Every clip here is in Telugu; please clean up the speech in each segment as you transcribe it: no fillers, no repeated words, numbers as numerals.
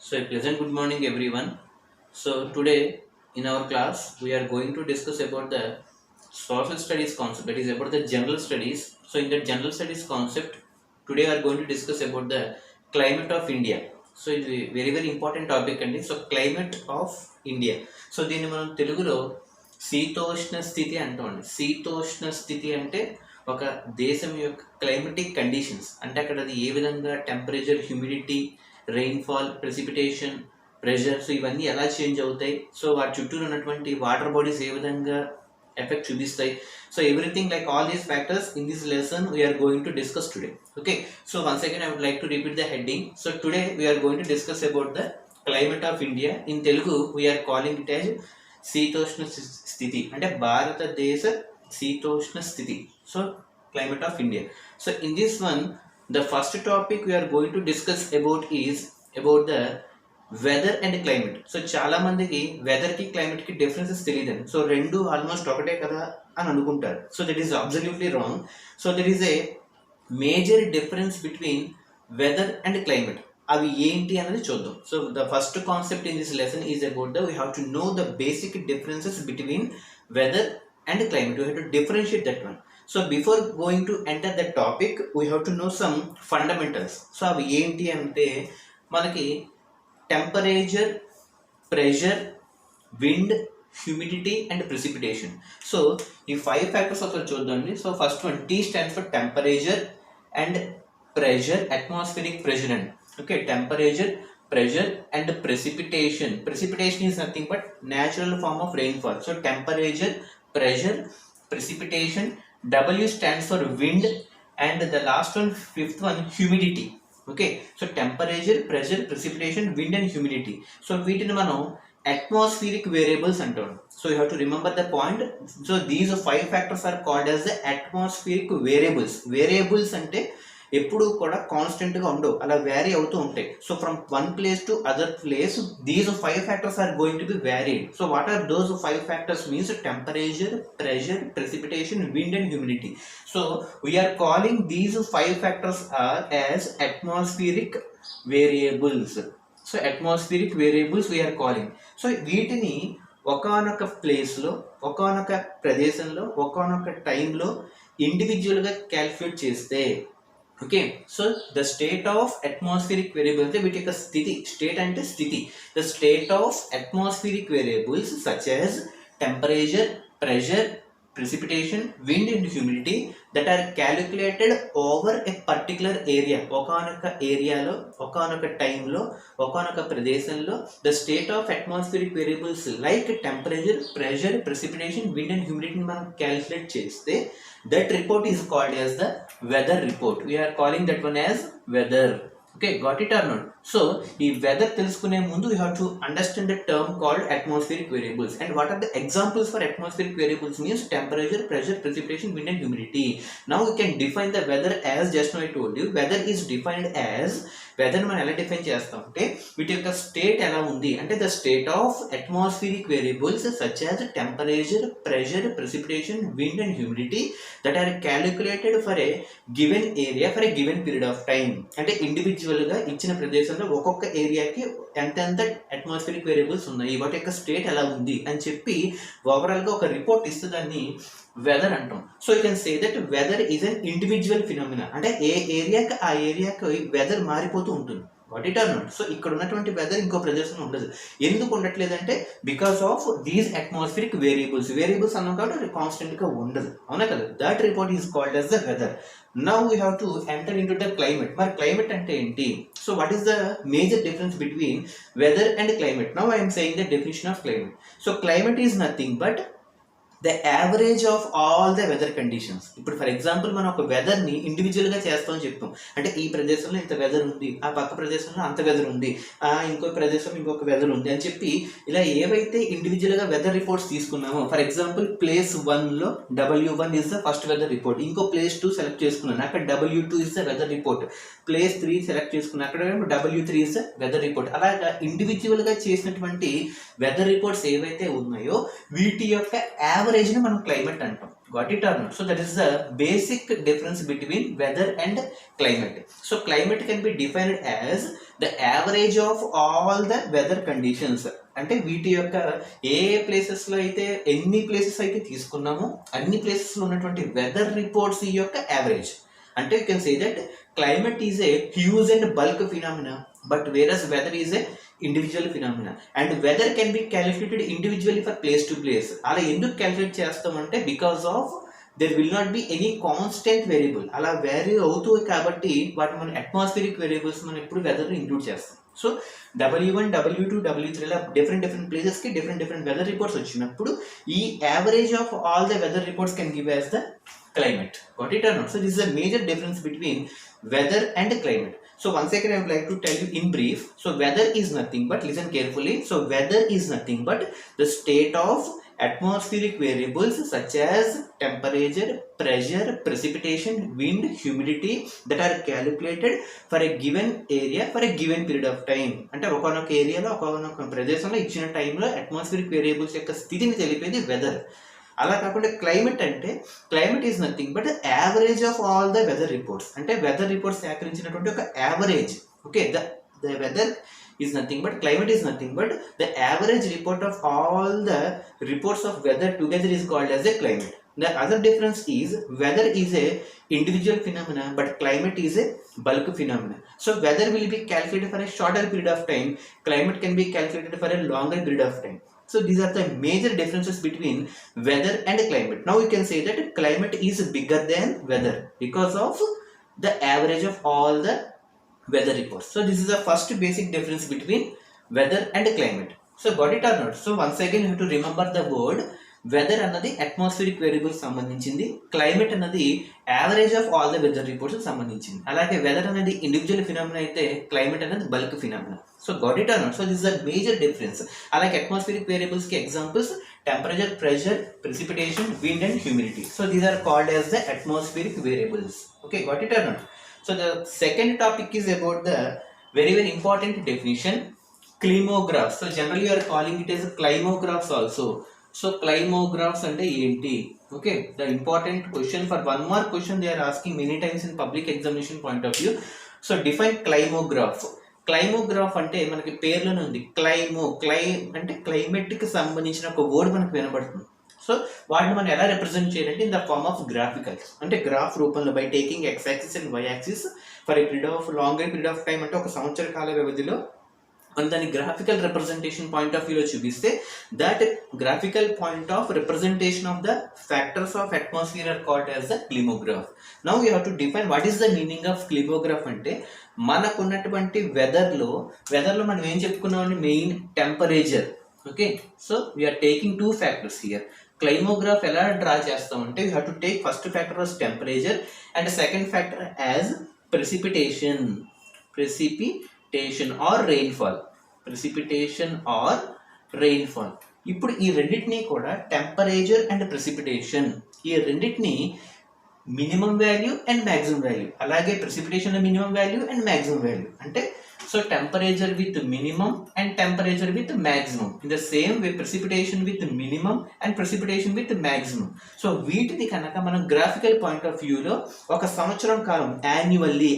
So, a pleasant good morning, everyone. So, today in our class, we are going to discuss about the social studies concept, that is, about the general studies. So, in the general studies concept, today we are going to discuss about the climate of India. So, it's a very, very important topic, and so climate of India. So దీన్ని మనం తెలుగులో శీతోష్ణ స్థితి అంటామండి. శీతోష్ణ స్థితి అంటే ఒక దేశం యొక్క క్లైమేటిక్ కండిషన్స్, అంటే అక్కడ అది ఏ విధంగా temperature, humidity, rainfall, precipitation, pressure, so ఇవన్నీ ఎలా చేంజ్ అవుతాయి, సో వాటి చుట్టూ ఉన్నటువంటి వాటర్ బాడీస్ ఏ విధంగా ఎఫెక్ట్ చూపిస్తాయి. So everything like all these factors in this lesson we're going to discuss today. Okay, so once again I would like to repeat the heading. So today we're going to discuss about the climate of India. In Telugu we're calling it as శీతోష్ణ స్థితి, అంటే భారతదేశ శీతోష్ణ స్థితి. So climate of India. So in this one the first topic we are going to discuss about is about the weather and climate. So చాలా మందికి వెదర్ కి క్లైమేట్ కి డిఫరెన్సెస్ తెలియదండి. సో రెండు ఆల్మోస్ట్ ఒకటే కదా అని అనుకుంటారు. So that is absolutely wrong. So that is a major difference between weather and climate. అవి ఏంటి అనేది చూద్దాం. So the first concept in this lesson is about the we have to know the basic differences between weather and climate. We have to differentiate that one. So before going to enter that topic, we have to know some fundamentals. So అవి ఏంటి అంటే మనకి temperature, pressure, wind, humidity and precipitation. So ఈ 5 ఫ్యాక్టర్స్ ఒకసారి చూద్దాండి. So first one T stands for temperature and pressure, atmospheric pressure and okay, temperature, pressure and precipitation. Precipitation is nothing but natural form of rainfall. So temperature, pressure, precipitation. W stands for wind, and the last one, fifth one, humidity. Okay, so temperature, pressure, precipitation, wind and humidity. So వీటిని మనం atmospheric variables అంటాం. So you have to remember the point. So these 5 factors are called as the atmospheric variables. Variables అంటే ఎప్పుడు కూడా కాన్స్టెంట్గా ఉండవు, అలా వ్యారీ అవుతూ ఉంటాయి. So from one place to other place these 5 factors are going to be varied. So what are those 5 factors means temperature, pressure, precipitation, wind and humidity. So we're calling these 5 factors are as atmospheric variables. So atmospheric variables we're calling. So వీటిని ఒకానొక ప్లేస్లో, ఒకానొక ప్రదేశంలో, ఒకానొక టైంలో ఇండివిజువల్గా క్యాల్కులేట్ చేస్తే okay, so the state of atmospheric variable అంటే వీటి యొక్క స్థితి, స్టేట్ అంటే స్థితి. The state of atmospheric variables such as temperature, pressure, precipitation, wind and humidity that are calculated over a particular area. ఒకనొక ఏరియాలో, ఒకనొక టైంలో, ఒకనొక ప్రదేశంలో the state of atmospheric variables like temperature, pressure, precipitation, wind and humidity మనం calculate చేస్తే that report is called as the weather report. We are calling that one as weather. Okay, got it or not? So ఈ వెదర్ తెలుసుకునే ముందు you have to understand the term called atmospheric variables. And what are the examples for atmospheric variables means temperature, pressure, precipitation, wind and humidity. Now we can define the weather as just now I told you. Weather is defined as, weather మనం ఎలా డిఫైన్ చేస్తాం అంటే వీటి యొక్క స్టేట్ ఎలా ఉంది అంటే the state of atmospheric variables such as temperature, pressure, precipitation, wind and humidity that are calculated for a given area for a given period of time. అంటే ఇండివిజువల్గా ఇచ్చిన ప్రదేశంలో ఒక్కొక్క ఏరియాకి ఎంతెంత అట్మాస్ఫిరిక్ వేరియబుల్స్ ఉన్నాయి, వాటి యొక్క స్టేట్ ఎలా ఉంది అని చెప్పి ఓవరాల్గా ఒక రిపోర్ట్ ఇస్తే దాన్ని వెదర్ అంటాం. So you can say that weather is an individual phenomena, అంటే ఏ ఏరియాకి ఆ ఏరియాకి వెదర్ మారిపోతూ ఉంటుంది. What it or not. So ఇక్కడ ఉన్నటువంటి వెదర్ ఇంకో ప్రదేశంలో ఉండదు. ఎందుకు ఉండట్లేదంటే because of these atmospheric variables. Variables అన్నాం కాబట్టి అది కాన్స్టెంట్గా ఉండదు, అవునా కదా. That report is called as the weather. Now we have to enter in to the climate. మరి క్లైమేట్ అంటే ఏంటి? So what is the major difference between weather and climate? Now I'm saying the definition of climate. So climate is nothing but the average of all the weather conditions. ఇప్పుడు ఫర్ ఎగ్జాంపుల్ మనం ఒక వెదర్ని ఇండివిజువల్గా చేస్తామని చెప్తాం. అంటే ఈ ప్రదేశంలో ఇంత వెదర్ ఉంది, ఆ పక్క ప్రదేశంలో అంత వెదర్ ఉంది, ఇంకో ప్రదేశంలో ఇంకొక వెదర్ ఉంది అని చెప్పి ఇలా ఏవైతే ఇండివిజువల్గా వెదర్ రిపోర్ట్స్ తీసుకున్నామో, ఫర్ ఎగ్జాంపుల్ ప్లేస్ 1లో W1 is the first weather report, ఇంకో ప్లేస్ 2 సెలెక్ట్ చేసుకున్నాను, అక్కడ W2 is the weather report, place 3 select చేసుకున్నాను, అక్కడ W3 is the weather report. అలాగా ఇండివిజువల్గా చేసినటువంటి వెదర్ రిపోర్ట్స్ ఏవైతే ఉన్నాయో వీటి యొక్క యావరేజ్ని మనం క్లైమేట్ అంటాం. Got it or not? So that is the basic difference between weather and climate. So climate can be defined as the average of all the weather conditions. అంటే వీటి యొక్క ఏ ప్లేసెస్లో అయితే ఎన్ని ప్లేసెస్ అయితే తీసుకున్నామో అన్ని ప్లేసెస్లో ఉన్నటువంటి వెదర్ రిపోర్ట్స్ ఈ యొక్క యావరేజ్. అంటే you can say that climate is a huge and bulk phenomena, but various weather is a individual phenomena, and weather can be calculated individually for place to place. అలా ఎందుకు క్యాలిక్యులేట్ చేస్తామంటే because of there will not be any constant variable. అలా వేరీ అవుతుంది కాబట్టి వాటి మన అట్మాస్ఫిరిక్ వేరియబుల్స్ మనం ఎప్పుడు వెదర్ ఇంక్లూడ్ చేస్తాం. సో W1, W2, W3 ఇలా డిఫరెంట్ ప్లేసెస్కి డిఫరెంట్ వెదర్ రిపోర్ట్స్ వచ్చినప్పుడు ఈ average of all the weather reports can give as the climate. Got it or not? So this is a major difference between weather and climate. So once again I would like to tell you in brief. So weather is nothing but, listen carefully, so weather is nothing but the state of atmospheric variables such as temperature, pressure, precipitation, wind, humidity that are calculated for a given area for a given period of time. అంటే ఒకనొక ఏరియాలో ఒకనొక ప్రదేశంలో ఇచ్చిన టైంలో అట్మాస్ఫిరిక్ వేరియబుల్స్ యొక్క స్థితిని తెలిపేది వెదర్. అలా కాకుండా క్లైమేట్ అంటే climate is nothing but average of all the weather reports. అంటే వెదర్ రిపోర్ట్స్ సేకరించినటువంటి ఒక average. Okay, the weather is nothing but climate is nothing but the average report of all the reports of weather together is called as a climate. The other difference is weather is a individual phenomena but climate is a bulk phenomena. So weather will be calculated for a shorter period of time, climate can be calculated for a longer period of time. So these are the major differences between weather and climate. Now we can say that climate is bigger than weather because of the average of all the weather reports. So this is the first basic difference between weather and climate. So got it or not? So once again you have to remember the word weather అన్నది అట్మాస్ఫిరిక్ వేరియబుల్స్ సంబంధించింది, క్లైమేట్ అన్నది average of all the weather reports సంబంధించింది. అలాగే వెదర్ అనేది ఇండివిజువల్ ఫినామినా అయితే క్లైమేట్ అనేది bulk phenomena. So got it or not? So this is the major difference. అలాగే అట్మాస్ఫిరిక్ వేరియబుల్స్ కి examples temperature, pressure, precipitation, wind and humidity. So these are called as the atmospheric variables. Okay, got it or not? So the second topic is about the very important definition, climographs. So generally you are calling it as climographs also. So climographs అంటే ఏంటి? Okay, the important question for one mark question they are asking many times in public examination point of view. So define climograph. Climograph అంటే మనకి పేర్లోనే ఉంది, అంటే క్లైమేట్కి సంబంధించిన ఒక వర్డ్ మనకు వినబడుతుంది. సో వాటిని మనం ఎలా రిప్రజెంట్ చేయాలంటే in the form of graphicals, అంటే గ్రాఫ్ రూపంలో by taking X axis and Y axis for a period of longer period of time, అంటే ఒక సంవత్సర కాల వ్యవధిలో మనం దాని గ్రాఫికల్ రిప్రజెంటేషన్ పాయింట్ ఆఫ్ వ్యూలో చూపిస్తే that graphical point of representation of the factors of atmosphere are called as the climograph. Now you have to define what is the meaning of climograph. అంటే మనకున్నటువంటి వెదర్లో మనం ఏం చెప్పుకున్నామంటే main temperature. Okay, so we are taking two factors here. Climograph ఎలా డ్రా చేస్తామంటే you have to take first factor as temperature and second factor as precipitation or rainfall. ఇప్పుడు ఈ రెండింటినీ కూడా టెంపరేచర్ అండ్ ప్రెసిపిటేషన్, ఈ రెండింటినీ minimum value and maximum value, అలాగే precipitation minimum value and maximum value. అంటే so temperature with minimum and temperature with maximum, in the same way precipitation with minimum and precipitation with maximum. So వీటిని కనుక మనం గ్రాఫికల్ పాయింట్ ఆఫ్ వ్యూలో ఒక సంవత్సరం కాలం యాన్యువల్లీ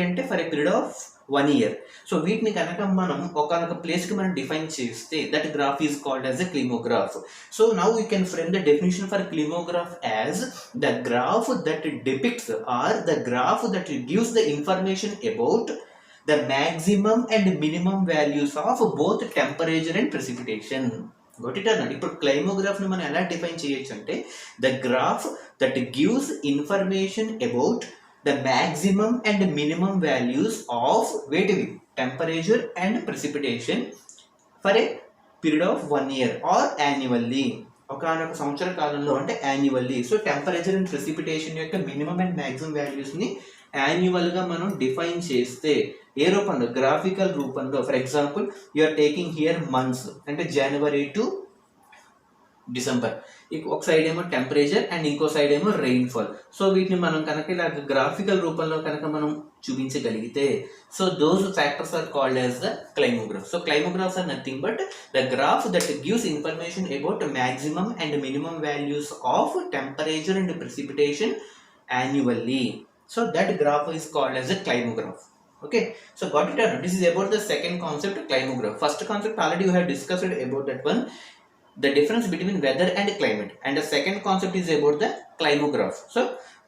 అంటే for a period of 1 year. So వీటిని కనుక మనం ఒకనొక ప్లేస్కి మనం డిఫైన్ చేస్తే that graph is called as a క్లిమోగ్రాఫ్. So now you can frame the definition for climograph as the graph that depicts or the graph that gives the information about the maximum and minimum values of both temperature and precipitation. Got it or not? ఇప్పుడు క్లైమోగ్రాఫ్ ని మనం ఎలా డిఫైన్ చేయొచ్చు అంటే the graph that gives information about the maximum and minimum values of temperature and precipitation for a period of 1 year or annually. ఒకనొక సంవత్సర కాలంలో అంటే annually. So temperature and precipitation యొక్క మినిమం అండ్ మ్యాక్సిమం వాల్యూస్ని యాన్యువల్గా మనం డిఫైన్ చేస్తే ఏ రూపంలో? గ్రాఫికల్ రూపంలో. For example you're taking here months, అంటే జనవరి టు డిసెంబర్. ఒక సైడ్ ఏమో టెంపరేచర్ అండ్ ఇంకో సైడ్ ఏమో రెయిన్ఫాల్. సో వీటిని మనం కనుక ఇలా గ్రాఫికల్ రూపంలో కనుక మనం చూపించగలిగితే so those factors are called as the climograph. So climographs are nothing but the graph that gives information about maximum and minimum values of temperature and precipitation annually. So that graph is called as a climograph. Okay, so got it or not? This is about the second concept, climograph. First concept already you have discussed about that one, the difference between weather and climate, and the second concept is about the climograph. So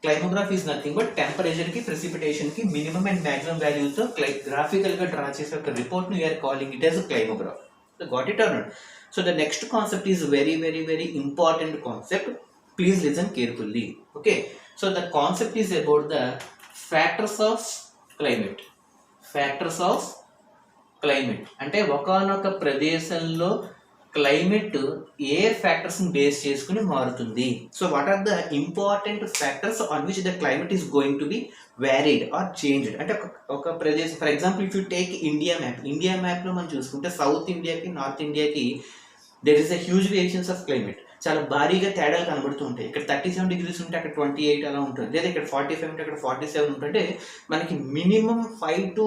climograph is nothing but temperature ki, precipitation ki minimum and maximum values తో graphical గా డ్రా చేసే ఒక రిపోర్ట్ ను we're calling it as a climograph. So got it or not? So the next concept is very important concept. Please listen carefully. Okay, so the concept is about the factors of climate. Factors of climate అంటే ఒకానొక ప్రదేశంలో క్లైమేట్ ఏ ఫ్యాక్టర్స్ ని బేస్ చేసుకుని మారుతుంది. So what are the important factors on which the climate is going to be varied or changed. అంటే ఒక ప్రదేశం, for example if you take India map లో మనం చూసుకుంటే సౌత్ ఇండియాకి నార్త్ ఇండియాకి there is a huge variations of climate. చాలా భారీగా తేడాలు కనబడుతూ ఉంటాయి. ఇక్కడ 37 degrees ఉంటే అక్కడ 28 అలా ఉంటుంది, లేదా ఇక్కడ 45 ఉంటే అక్కడ 47 ఉంటుంటే మనకి మినిమం 5 to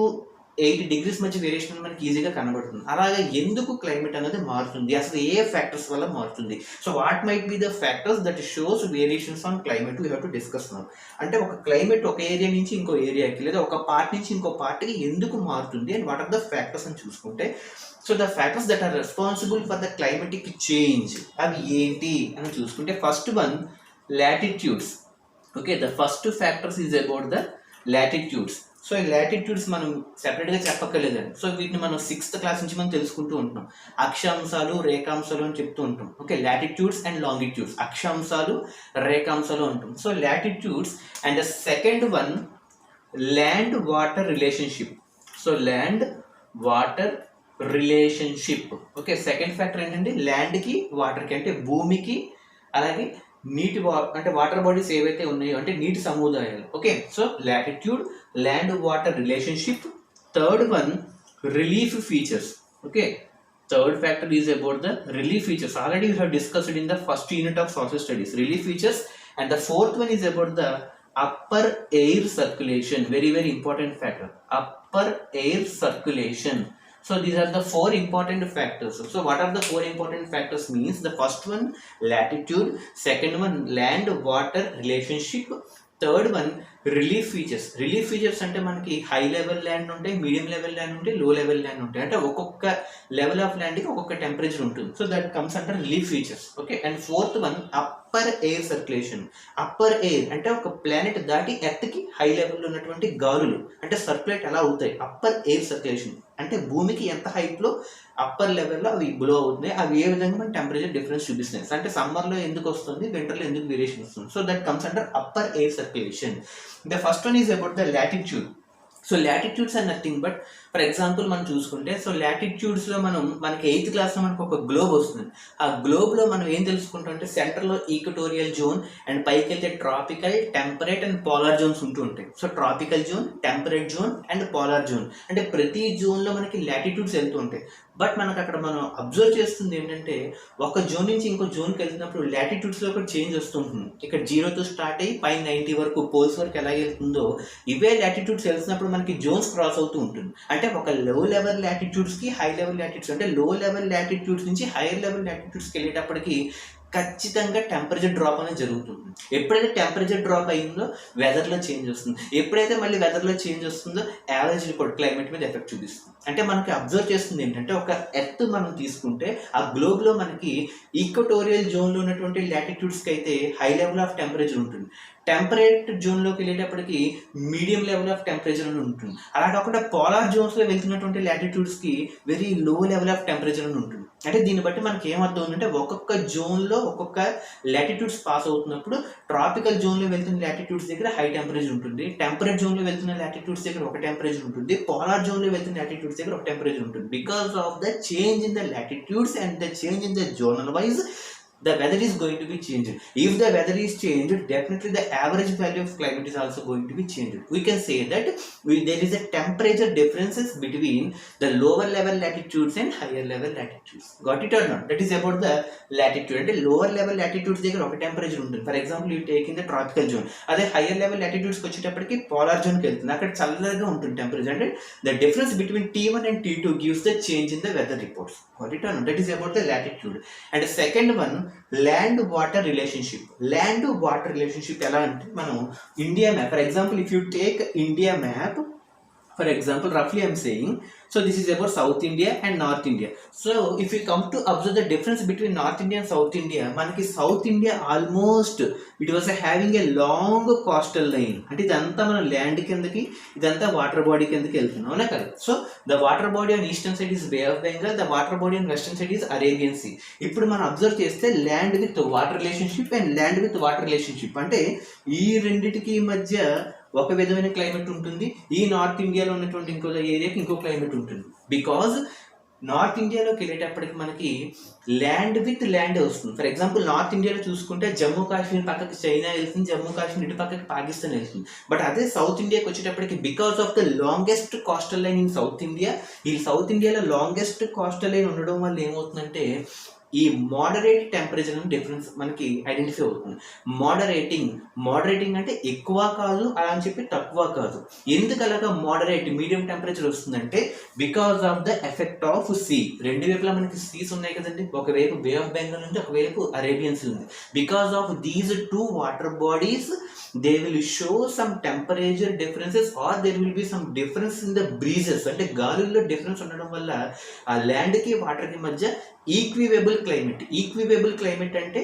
8 degrees మధ్య వేరియేషన్ మనకి ఈజీగా కనబడుతుంది. అలాగే ఎందుకు క్లైమేట్ అనేది మారుతుంది, అసలు ఏ ఫ్యాక్టర్స్ వల్ల మారుతుంది? So what might be the factors that shows variations on climate we have to discuss now. అంటే ఒక క్లైమేట్ ఒక ఏరియా నుంచి ఇంకో ఏరియాకి లేదా ఒక పార్ట్ నుంచి ఇంకో పార్ట్కి ఎందుకు మారుతుంది and what are the factors అని చూసుకుంటే, so the factors that are responsible for the climatic change అవి ఏంటి అని చూసుకుంటే, first one latitudes. Okay, the first factors is about the latitudes. So ఈ లాటిట్యూడ్స్ మనం సెపరేట్గా చెప్పక్కర్లేదండి. సో వీటిని మనం 6th క్లాస్ నుంచి మనం తెలుసుకుంటూ ఉంటున్నాం. అక్షాంశాలు రేఖాంశాలు అని చెప్తూ ఉంటాం. ఓకే, లాటిట్యూడ్స్ అండ్ లాంగిట్యూడ్స్, అక్షాంశాలు రేఖాంశాలు అంటాం. So latitudes and the second one land water relationship. So land water relationship. Okay, second factor ఏంటంటే ల్యాండ్కి వాటర్కి, అంటే భూమికి అలాగే నీటి అంటే వాటర్ బాడీస్ ఏవైతే ఉన్నాయో అంటే నీటి సముదాయాలు. Okay, so latitude, land water relationship. Third one relief features. Okay, third factor is about the relief features. Already we have discussed in the first unit of social studies, relief features. And the fourth one is about the upper air circulation. Very important factor, upper air circulation. So these are the 4 important factors. So what are the 4 important factors means, the first one latitude, second one land water relationship, third one relief features. Relief features అంటే మనకి హై లెవెల్ ల్యాండ్ ఉంటాయి, మీడియం లెవెల్ ల్యాండ్ ఉంటాయి, లో లెవెల్ ల్యాండ్ ఉంటాయి. అంటే ఒక్కొక్క లెవెల్ ఆఫ్ ల్యాండ్కి ఒక్కొక్క టెంపరేచర్ ఉంటుంది. So that comes under relief features. Okay, and fourth one upper air circulation. Upper air అంటే ఒక ప్లానెట్ దాటి ఎర్త్కి హై లెవెల్లో ఉన్నటువంటి గాలులు అంటే సర్క్యులేట్ ఎలా అవుతాయి, అప్పర్ ఎయిర్ సర్క్యులేషన్. అంటే భూమికి ఎంత హైట్లో అప్పర్ లెవెల్లో అవి బ్లో అవుతున్నాయి, అవి ఏ విధంగా మన టెంపరేచర్ డిఫరెన్స్ చూపిస్తున్నాయి. అంటే సమ్మర్లో ఎందుకు వస్తుంది, వింటర్లో ఎందుకు వేరియేషన్ వస్తుంది. So that comes under upper air circulation. The first one is about the latitude. So latitudes are nothing but, for example మనం చూసుకుంటే, సో లాటిట్యూడ్స్లో మనకి 8th క్లాస్లో మనకు ఒక గ్లోబ్ వస్తుంది. ఆ గ్లోబ్లో మనం ఏం తెలుసుకుంటాం అంటే సెంటర్లో ఈక్వటోరియల్ జోన్ అండ్ పైకి వెళ్తే tropical, temperate and polar zones ఉంటూ ఉంటాయి. So tropical zone, temperate zone and polar zone, అంటే ప్రతి జోన్లో మనకి లాటిట్యూడ్స్ వెళ్తూ ఉంటాయి. బట్ మనకు అక్కడ మనం అబ్జర్వ్ చేస్తుంది ఏంటంటే, ఒక జోన్ నుంచి ఇంకో జోన్కి వెళ్తున్నప్పుడు లాటిట్యూడ్స్లో కూడా చేంజ్ వస్తుంటుంది. ఇక్కడ 0తో స్టార్ట్ అయ్యి పై 90 వరకు పోల్స్ వరకు ఎలా వెళ్తుందో, ఇవే లాటిట్యూడ్స్ వెళ్తున్నప్పుడు మనకి జోన్స్ క్రాస్ అవుతూ ఉంటుంది. అంటే ఒక లో లెవెల్ లాటిట్యూడ్స్కి హై లెవెల్ లాటిట్యూడ్స్, అంటే లో లెవెల్ లాటిట్యూడ్స్ నుంచి హైయర్ లెవెల్ లాటిట్యూడ్స్కి వెళ్ళేటప్పటికి ఖచ్చితంగా టెంపరేచర్ డ్రాప్ అనేది జరుగుతుంది. ఎప్పుడైతే టెంపరేచర్ డ్రాప్ అయిందో వెదర్లో చేంజ్ వస్తుంది. ఎప్పుడైతే మళ్ళీ వెదర్లో చేంజ్ వస్తుందో యావరేజ్ రిపోర్ట్ క్లైమేట్ మీద ఎఫెక్ట్ చూపిస్తుంది. అంటే మనకి అబ్జర్వ్ చేస్తుంది ఏంటంటే, ఒక ఎర్త్ మనం తీసుకుంటే ఆ గ్లోబ్లో మనకి ఈక్వటోరియల్ జోన్లో ఉన్నటువంటి లాటిట్యూడ్స్కి అయితే హై లెవెల్ ఆఫ్ టెంపరేచర్ ఉంటుంది, టెంపరేట్ జోన్లోకి వెళ్ళేటప్పటికి మీడియం లెవెల్ ఆఫ్ టెంపరేచర్ అని ఉంటుంది. అలా కాకుండా పోలార్ జోన్స్లో వెళ్తున్నటువంటి లాటిట్యూడ్స్కి very low level of temperature అని ఉంటుంది. అంటే దీన్ని బట్టి మనకి ఏమర్థం ఉందంటే, ఒక్కొక్క జోన్లో ఒక్కొక్క లాటిట్యూడ్స్ పాస్ అవుతున్నప్పుడు ట్రాపికల్ జోన్లో వెళ్తున్న లాటిట్యూడ్స్ దగ్గర హై టెంపరేచర్ ఉంటుంది, టెంపరేట్ జోన్లో వెళ్తున్న లాటిట్యూడ్స్ దగ్గర ఒక టెంపరేచర్ ఉంటుంది, పోలార్ జోన్లో వెళ్తున్న లాటిట్యూడ్స్ దగ్గర ఒక టెంపరేచర్ ఉంటుంది. Because of the change in the latitudes and the change in the zonal wise, the weather is going to be changed. If the weather is changed, definitely the average value of climate is also going to be changed. We can say that there is a temperature differences between the lower level latitudes and higher level latitudes. Got it or not? That is about the latitude. And lower level latitudes దగ్గర ఒక టెంపరేచర్ ఉంటుంది. For example you take in the tropical zone. అదే హైయర్ లెవెల్ లాటిట్యూడ్స్కి వచ్చేటప్పటికి పోలార్ జోన్కి వెళ్తుంది, అక్కడ చల్లగా ఉంటుంది టెంపరేచర్. అంటే the difference between T1 and T2 gives the change in the weather reports. Got it or not? That is about the latitude. And the second one, land water relationship. Land water relationship ఎలా అంటే, మనం India map, for example if you take India map, For example, roughly I'm saying, so this is about South India and North India. So if we come to observe the difference between North India and South India, మనకి South India almost it was having a long coastal line. అంటే ఇదంతా మన ల్యాండ్ కిందకి, ఇదంతా వాటర్ బాడీ కిందకి వెళ్తున్నాం, అవునా కదా. So the water body on eastern side is bay of Bengal, the water body on western side is Arabian sea. ఇప్పుడు మనం అబ్జర్వ్ చేస్తే land with water relationship and land with water relationship, అంటే ఈ రెండిటికి మధ్య ఒక విధమైన క్లైమేట్ ఉంటుంది. ఈ నార్త్ ఇండియాలో ఉన్నటువంటి ఇంకో ఏరియాకి ఇంకో క్లైమేట్ ఉంటుంది. బికాజ్ నార్త్ ఇండియాలోకి వెళ్ళేటప్పటికి మనకి ల్యాండ్ విత్ ల్యాండ్ వస్తుంది. ఫర్ ఎగ్జాంపుల్ నార్త్ ఇండియాలో చూసుకుంటే జమ్మూ కాశ్మీర్ పక్కకి చైనా వెళ్తుంది, జమ్మూ కాశ్మీర్ ఇటు పక్కకి పాకిస్తాన్ వెళ్తుంది. బట్ అదే సౌత్ ఇండియాకి వచ్చేటప్పటికి because of the longest coastal line in south India, ఈ సౌత్ ఇండియాలో లాంగెస్ట్ కోస్టల్ లైన్ ఉండడం వల్ల ఏమవుతుందంటే ఈ మోడరేట్ టెంపరేచర్ డిఫరెన్స్ మనకి ఐడెంటిఫై అవుతుంది. మోడరేటింగ్ అంటే ఎక్కువ కాదు అలా అని చెప్పి తక్కువ కాదు. ఎందుకు అలాగా మోడరేట్ మీడియం టెంపరేచర్ వస్తుందంటే because of the effect of sea. రెండు వైపులా మనకి సీస్ ఉన్నాయి కదండి, ఒకవైపు బే ఆఫ్ బెంగాల్ ఉంది, ఒకవైపు అరేబియన్ సీ ఉంది. Because of these two water bodies they will show some temperature differences or there will be some difference in the breezes. అంటే గాలుల్లో డిఫరెన్స్ ఉండడం వల్ల ఆ ల్యాండ్కి వాటర్కి మధ్య ఈక్వివేబుల్ క్లైమేట్ అంటే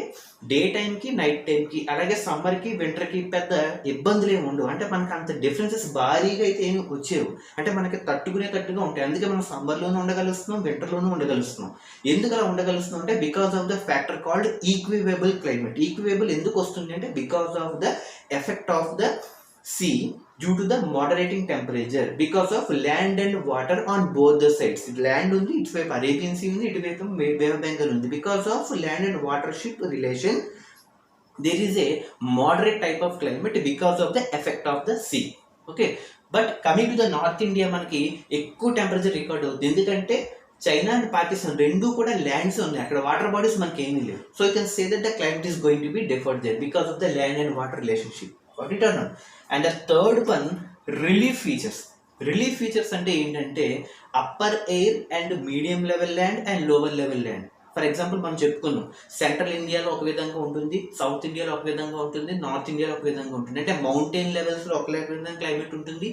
డే టైంకి నైట్ టైంకి, అలాగే సమ్మర్కి వింటర్కి పెద్ద ఇబ్బందులు ఏమి ఉండవు. అంటే మనకు అంత డిఫరెన్సెస్ భారీగా అయితే ఏమి వచ్చేవు, అంటే మనకి తట్టుగా ఉంటాయి. అందుకే మనం సమ్మర్లోనూ ఉండగలుస్తున్నాం, వింటర్లోనూ ఉండగలుస్తున్నాం. ఎందుకు అలా ఉండగలుస్తున్నాం అంటే because of the factor called equable climate. Equable ఎందుకు వస్తుంది అంటే because of the effect of the sea due to the moderating temperature, because of land and water on both the sides. Land ఉంది, ఇటువైపు అరేబియన్ సీ ఉంది, ఇటువైపు బే ఆఫ్ బెంగాల్ ఉంది. Because of land and watership relation there is a moderate type of climate because of the effect of the sea. Okay, but coming to the North India మనకి ఎక్కువ టెంపరేచర్ రికార్డ్ అవుతుంది. ఎందుకంటే చైనా అండ్ పాకిస్తాన్ రెండు కూడా ల్యాండ్స్ ఉన్నాయి, అక్కడ వాటర్ బాడీస్ మనకి ఏమీ లేవు. So you can say that the climate is going to be differed there because of the land and water relationship. Got it or not? And the third one, relief features. Relief features అంటే ఏంటంటే upper air and medium level land and lower level land. For example మనం చెప్పుకున్నాం, సెంట్రల్ ఇండియాలో ఒక విధంగా ఉంటుంది, సౌత్ ఇండియాలో ఒక విధంగా ఉంటుంది, నార్త్ ఇండియాలో ఒక విధంగా ఉంటుంది. అంటే మౌంటైన్ లెవెల్స్లో ఒక విధంగా క్లైమేట్ ఉంటుంది,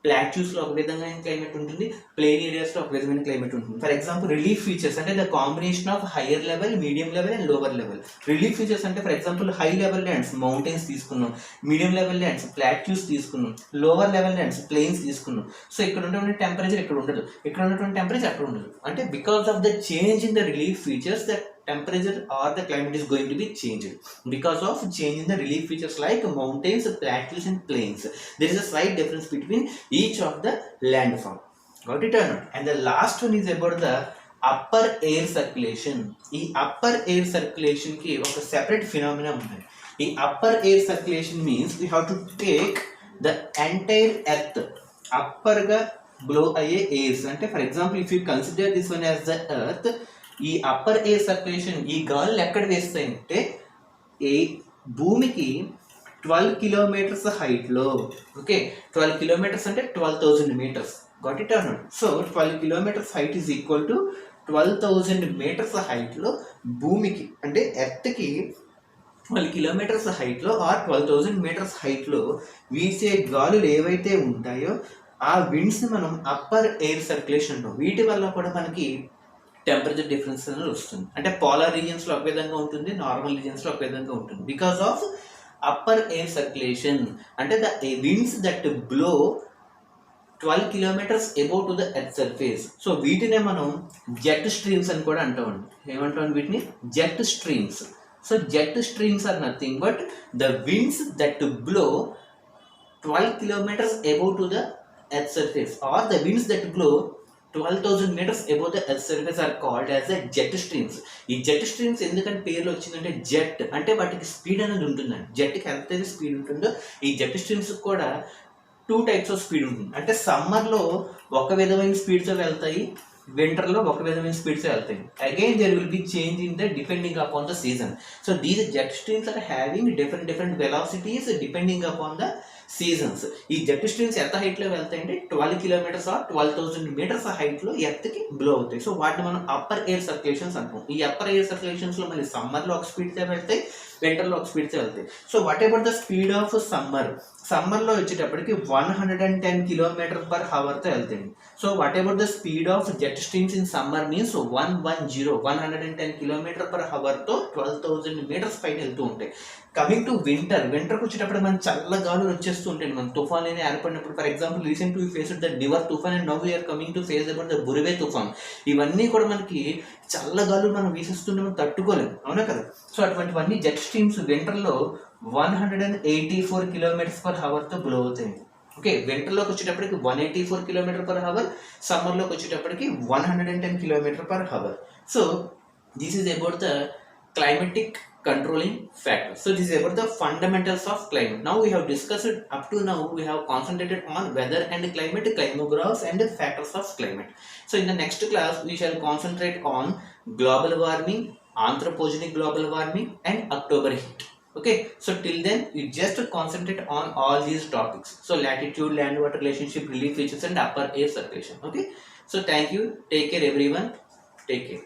ప్లాట్యూస్లో ఒక విధంగా క్లైమేట్ ఉంటుంది, ప్లేన్ ఏరియాస్లో ఒక విధమైన క్లైమేట్ ఉంటుంది. ఫర్ ఎగ్జాంపుల్ రిలీఫ్ ఫీచర్స్ అంటే the combination of higher level, medium level and lower level. Relief features అంటే for example high level lands mountains తీసుకున్నాం, మీడియం లెవెల్ ల్యాండ్స్ ప్లాట్యూస్ తీసుకున్నాం, లోవర్ లెవెల్ ల్యాండ్స్ ప్లేన్స్ తీసుకున్నాం. సో ఇక్కడ ఉన్నటువంటి టెంపరేచర్ ఇక్కడ ఉండదు, ఇక్కడ ఉన్నటువంటి టెంపరేచర్ అక్కడ ఉండదు. అంటే because of the change in the relief features the temperature or the climate is going to be changed because of change in the relief features like mountains, plateaus and plains. There is a slight difference between each of the landform. Got it or not? And the last one is about the upper air circulation. ఈ upper air circulation కి ఒక separate phenomena ఉంది. ఈ upper air circulation means we have to take the entire earth upper గా blow అయ్యే airs. అంటే for example if you consider this one as the earth, ఈ అప్పర్ ఎయిర్ సర్క్యులేషన్ ఈ గాలులు ఎక్కడ వేస్తాయంటే ఏ భూమికి 12 కిలోమీటర్స్ హైట్లో. ఓకే, 12 కిలోమీటర్స్ అంటే 12,000 metres. Got it or not? So 12 kilometres height is equal to 12,000 metres హైట్లో భూమికి అంటే ఎర్త్కి 12 కిలోమీటర్స్ హైట్లో ఆర్ 12,000 మీటర్స్ హైట్లో వీసే గాలులు ఏవైతే ఉంటాయో ఆ విండ్స్ని మనం అప్పర్ ఎయిర్ సర్క్యులేషన్ అంటాం. వీటి వల్ల కూడా మనకి టెంపరేచర్ డిఫరెన్స్ అనేది వస్తుంది. అంటే పోలార్ రీజియన్స్లో ఒక విధంగా ఉంటుంది, నార్మల్ రీజియన్స్లో ఒక విధంగా ఉంటుంది. Because of upper air circulation అంటే the winds that blow 12 kilometres above to the earth surface. So వీటినే మనం జెట్ స్ట్రీమ్స్ అని కూడా అంటామండి. ఏమంటాం వీటిని? Jet streams. So jet streams are nothing but the winds that blow 12 kilometers above to the earth surface or the winds that blow 12,000 meters above the earth surface are called as the jet streams. ఈ జెట్ స్ట్రీమ్స్ ఎందుకంటే పేర్లు వచ్చిందంటే జెట్ అంటే వాటికి స్పీడ్ అనేది ఉంటుందండి. జెట్కి ఎంతైతే స్పీడ్ ఉంటుందో ఈ జెట్ స్ట్రీమ్స్ కూడా 2 types ఆఫ్ స్పీడ్ ఉంటుంది. అంటే సమ్మర్లో ఒక విధమైన స్పీడ్తో వెళ్తాయి, వింటర్లో ఒక విధమైన స్పీడ్తో వెళ్తాయి. Again there will be change in the depending upon the season. So these jet streams are having different velocities depending upon the seasons. ఈ జెట్ స్ట్రీమ్స్ ఎంత హైట్లో వెళ్తాయంటే 12 కిలోమీటర్స్ ఆర్ 12,000 మీటర్స్ హైట్లో ఎర్త్కి బ్లో అవుతాయి. సో వాటిని మనం అప్పర్ ఎయిర్ సర్క్యులేషన్స్ అంటాం. ఈ అప్పర్ ఎయిర్ సర్క్యులేషన్స్లో మళ్ళీ సమ్మర్లో ఒక స్పీడ్తో వెళ్తాయి, వింటర్లో ఒక స్పీడ్తో వెళ్తాయి. So what about the speed of సమ్మర్లో వచ్చేటప్పటికి 110 కిలోమీటర్ పర్ హవర్తో వెళ్తాయి. So what about the speed of jet streams in summer means 110 kilometre per హవర్తో 12,000 మీటర్స్ పైన వెళ్తూ ఉంటాయి. కమింగ్ టు వింటర్కి వచ్చేటప్పుడు మనం చల్ల గాలులు వచ్చేస్తూ ఉంటాయి. మనం తుఫాన్ అనేది ఏర్పడినప్పుడు, for example recent we faced the Nivar తుఫాన్ and now we are coming to face about the Burevi తుఫాన్. ఇవన్నీ కూడా మనకి చల్ల గాలులు మనం వీసిస్తుంటే మనం తట్టుకోలేము, అవునా కదా. సో అటువంటివన్నీ జెట్ స్ట్రీమ్స్ వింటర్లో 184 కిలోమీటర్స్ పర్ హవర్తో బ్లో అవుతాయి. ఓకే, వింటర్లోకి వచ్చేటప్పటికి 184 కిలోమీటర్ పర్ హవర్, సమ్మర్లోకి వచ్చేటప్పటికి 110 kilometre per hour. So this is about the climatic controlling factors. So this is about the fundamentals of climate. Now we have discussed, up to now we have concentrated on weather and climate, climographs and factors of climate. So in the next class we shall concentrate on global warming, anthropogenic global warming and October heat. Okay, so till then you just concentrate on all these topics. So latitude, land water relationship, relief features and upper air circulation. Okay, so thank you, take care everyone, take care.